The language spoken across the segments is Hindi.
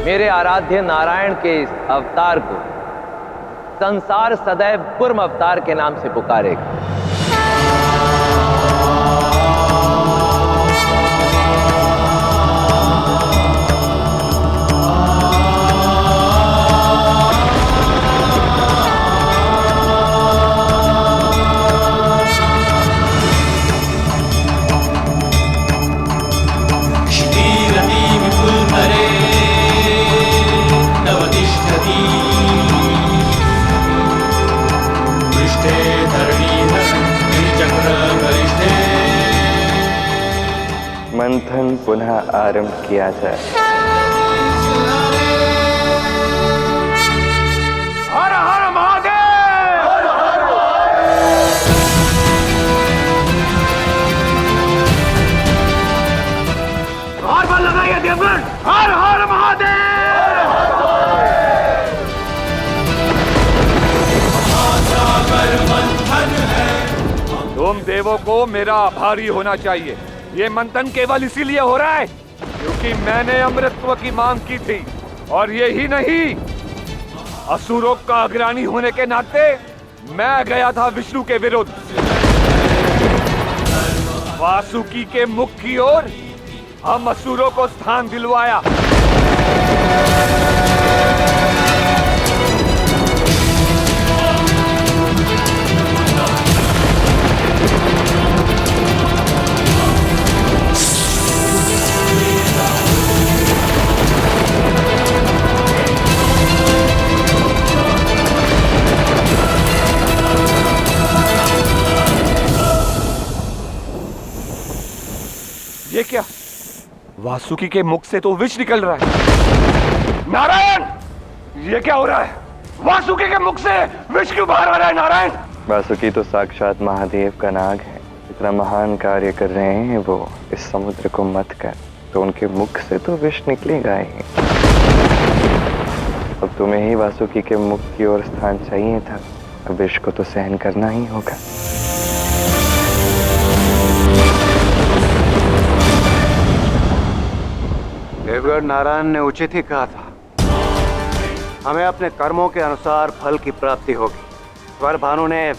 मेरे आराध्य नारायण के इस अवतार को संसार सदैव कूर्म अवतार के नाम से पुकारेगा। मंथन पुनः आरंभ किया जाए। हर हर महादेव! हर हर बार बार लगाइए देवगण! हर हर महादेव! महासागर मंथन है। तुम देवों को मेरा आभारी होना चाहिए। ये मंथन केवल इसीलिए हो रहा है क्योंकि मैंने अमृतत्व की मांग की थी, और यही नहीं, असुरों का अग्रणी होने के नाते मैं गया था विष्णु के विरुद्ध। वासुकी के मुख की ओर हम असुरों को स्थान दिलवाया। ये क्या? वासुकी के मुख से तो विष निकल रहा है। नारायण, ये क्या हो रहा है? वासुकी के मुख से विष क्यों बाहर आ रहा है? नारायण, वासुकी तो साक्षात महादेव का नाग है। इतना महान कार्य कर रहे हैं वो इस समुद्र को मत कर, तो उनके मुख से तो विष निकलेगा ही। अब तुम्हें ही वासुकी के मुख की ओर स्थान चाहिए था, अब विष को तो सहन करना ही होगा। देवगढ़ नारायण ने उचित ही कहा था, हमें अपने कर्मों के अनुसार फल की प्राप्ति होगी। स्वर भानु ने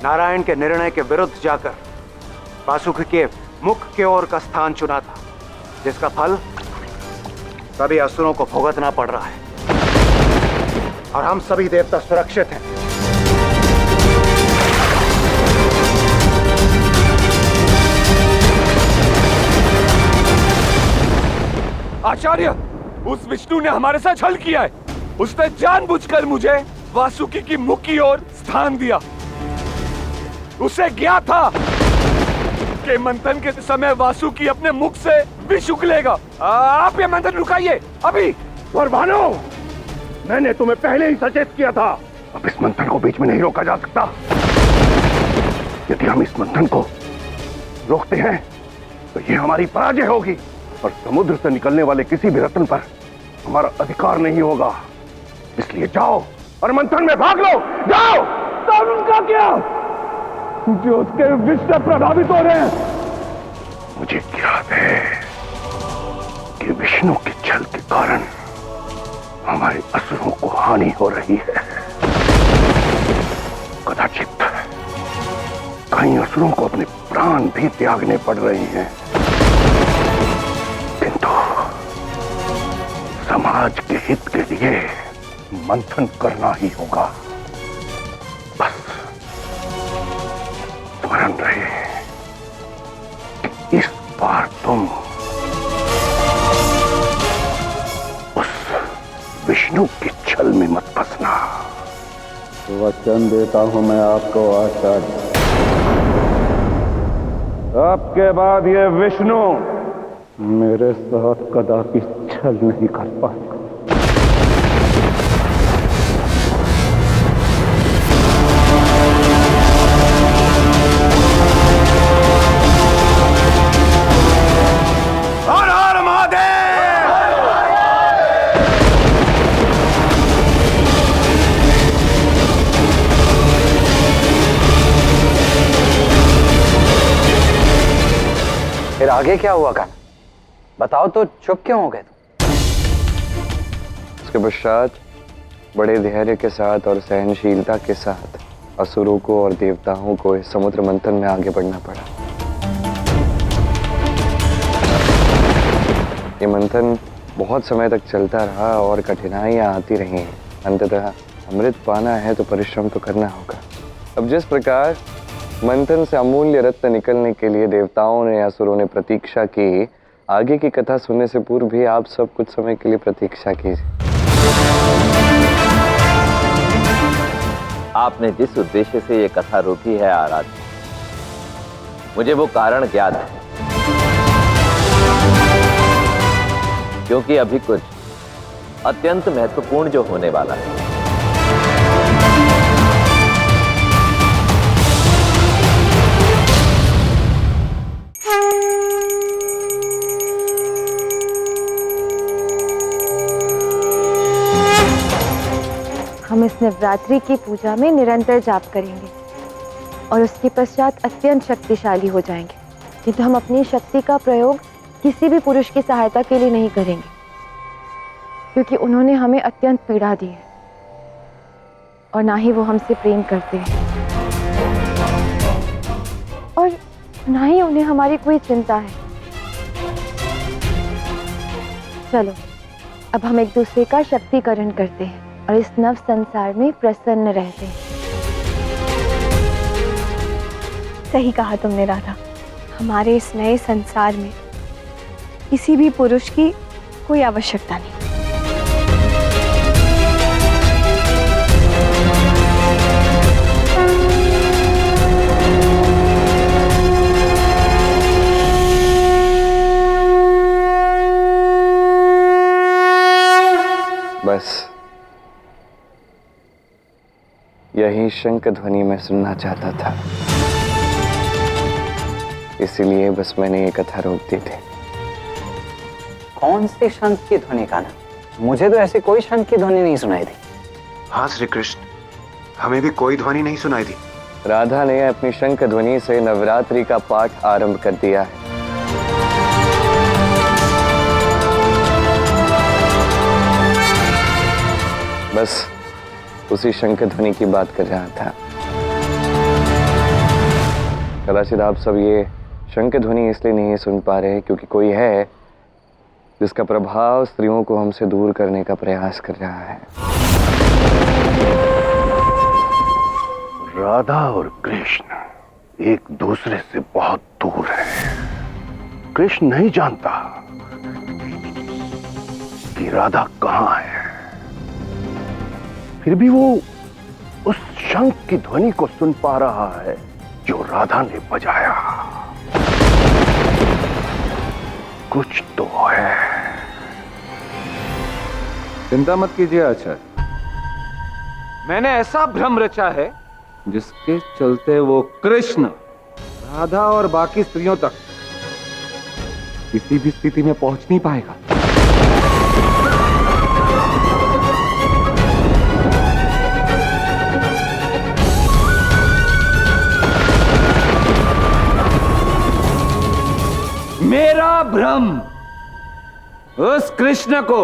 नारायण के निर्णय के विरुद्ध जाकर वासुकी के मुख की ओर का स्थान चुना था, जिसका फल सभी असुरों को भुगतना पड़ रहा है, और हम सभी देवता सुरक्षित हैं। आचार्य, उस विष्णु ने हमारे साथ छल किया है। उसने जानबूझकर मुझे वासुकी की मुख की ओर स्थान दिया। उसे ज्ञात था कि मंथन के समय वासुकी अपने मुख से विष उगलेगा। आप ये मंथन रुकाइए अभी। स्वर भानु, मैंने तुम्हें पहले ही सचेत किया था। अब इस मंथन को बीच में नहीं रोका जा सकता। यदि हम इस मंथन को रोकते हैं तो ये हमारी पराजय होगी, और समुद्र से निकलने वाले किसी भी रत्न पर हमारा अधिकार नहीं होगा। इसलिए जाओ और मंथन में भाग लो। जाओ। तब उनका क्या जो उसके विष से प्रभावित हो रहे हैं? मुझे ज्ञात है कि विष्णु के छल के कारण हमारे असुरों को हानि हो रही है। कदाचित कई असुरों को अपने प्राण भी त्यागने पड़ रहे हैं, किंतु समाज के हित के लिए मंथन करना ही होगा। बस स्मरण रहे कि इस बार तुम उस विष्णु के छल में मत फंसना। वचन देता हूं मैं आपको आचार्य, आपके बाद ये विष्णु मेरे साथ कदापि छल नहीं कर पाएगा। हर हर महादेव! फिर आगे क्या हुआ कान्हा? बताओ तो, चुप क्यों हो गए तुम? उसके पश्चात बड़े धैर्य के साथ और सहनशीलता के साथ असुरों को और देवताओं को इस समुद्र मंथन में आगे बढ़ना पड़ा। ये मंथन बहुत समय तक चलता रहा और कठिनाइयां आती रही। अंततः अमृत पाना है तो परिश्रम तो करना होगा। अब जिस प्रकार मंथन से अमूल्य रत्न निकलने के लिए देवताओं ने असुरों ने प्रतीक्षा की, आगे की कथा सुनने से पूर्व भी आप सब कुछ समय के लिए प्रतीक्षा कीजिए। आपने जिस उद्देश्य से ये कथा रोकी है आराध्य, मुझे वो कारण ज्ञात है, क्योंकि अभी कुछ अत्यंत महत्वपूर्ण जो होने वाला है। हम इस नवरात्रि की पूजा में निरंतर जाप करेंगे और उसके पश्चात अत्यंत शक्तिशाली हो जाएंगे, किंतु हम अपनी शक्ति का प्रयोग किसी भी पुरुष की सहायता के लिए नहीं करेंगे, क्योंकि उन्होंने हमें अत्यंत पीड़ा दी है और ना ही वो हमसे प्रेम करते हैं और ना ही उन्हें हमारी कोई चिंता है। चलो अब हम एक दूसरे का शक्तिकरण करते हैं और इस नव संसार में प्रसन्न रहते हैं। सही कहा तुमने राधा। हमारे इस नए संसार में किसी भी पुरुष की कोई आवश्यकता नहीं। बस यही शंख ध्वनि मैं सुनना चाहता था, इसीलिए बस मैंने ये कथा रोक दी थी। कौन से शंख की ध्वनि का ना? मुझे तो ऐसी कोई शंख की ध्वनि नहीं सुनाई दी। हाँ श्री कृष्ण, हमें भी कोई ध्वनि नहीं सुनाई दी। राधा ने अपनी शंख ध्वनि से नवरात्रि का पाठ आरंभ कर दिया है। बस उसी शंख ध्वनि की बात कर रहा था। कदाचित आप सब ये शंख ध्वनि इसलिए नहीं सुन पा रहे क्योंकि कोई है जिसका प्रभाव स्त्रियों को हमसे दूर करने का प्रयास कर रहा है। राधा और कृष्ण एक दूसरे से बहुत दूर है। कृष्ण नहीं जानता कि राधा कहां है, फिर भी वो उस शंख की ध्वनि को सुन पा रहा है जो राधा ने बजाया। कुछ तो है। चिंता मत कीजिए आचार्य, मैंने ऐसा भ्रम रचा है जिसके चलते वो कृष्ण, राधा और बाकी स्त्रियों तक किसी भी स्थिति में पहुंच नहीं पाएगा। मेरा भ्रम उस कृष्ण को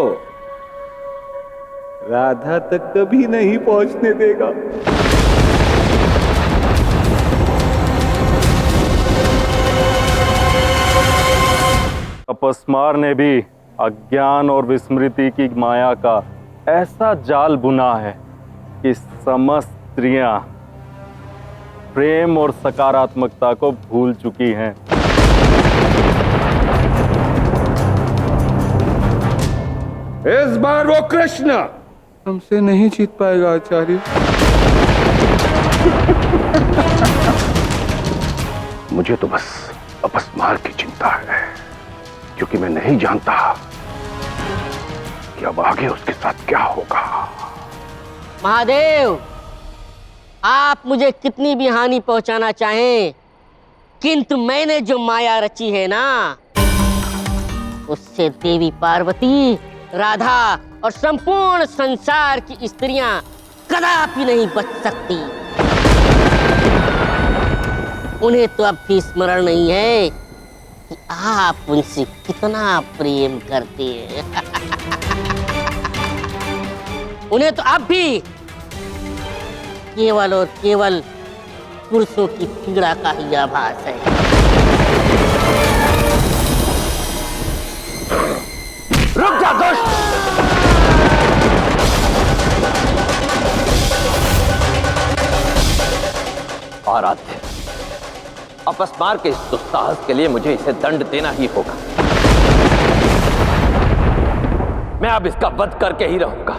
राधा तक कभी नहीं पहुंचने देगा। अपस्मार ने भी अज्ञान और विस्मृति की माया का ऐसा जाल बुना है कि समस्त स्त्रियां प्रेम और सकारात्मकता को भूल चुकी हैं। इस बार वो कृष्ण हमसे नहीं जीत पाएगा आचार्य। मुझे तो बस अपस्मार की चिंता है, क्योंकि मैं नहीं जानता कि अब आगे उसके साथ क्या होगा। महादेव, आप मुझे कितनी भी हानि पहुंचाना चाहें, किंतु मैंने जो माया रची है ना, उससे देवी पार्वती, राधा और संपूर्ण संसार की स्त्रियां कदापि नहीं बच सकती। उन्हें तो अब भी स्मरण नहीं है कि आप उनसे कितना प्रेम करते हैं। उन्हें तो अब भी केवल और केवल पुरुषों की पीड़ा का ही आभास है। रुक जा दुष्ट! आराध्य, अपस्मार के इस दुस्साहस के लिए मुझे इसे दंड देना ही होगा। मैं अब इसका वध करके ही रहूंगा।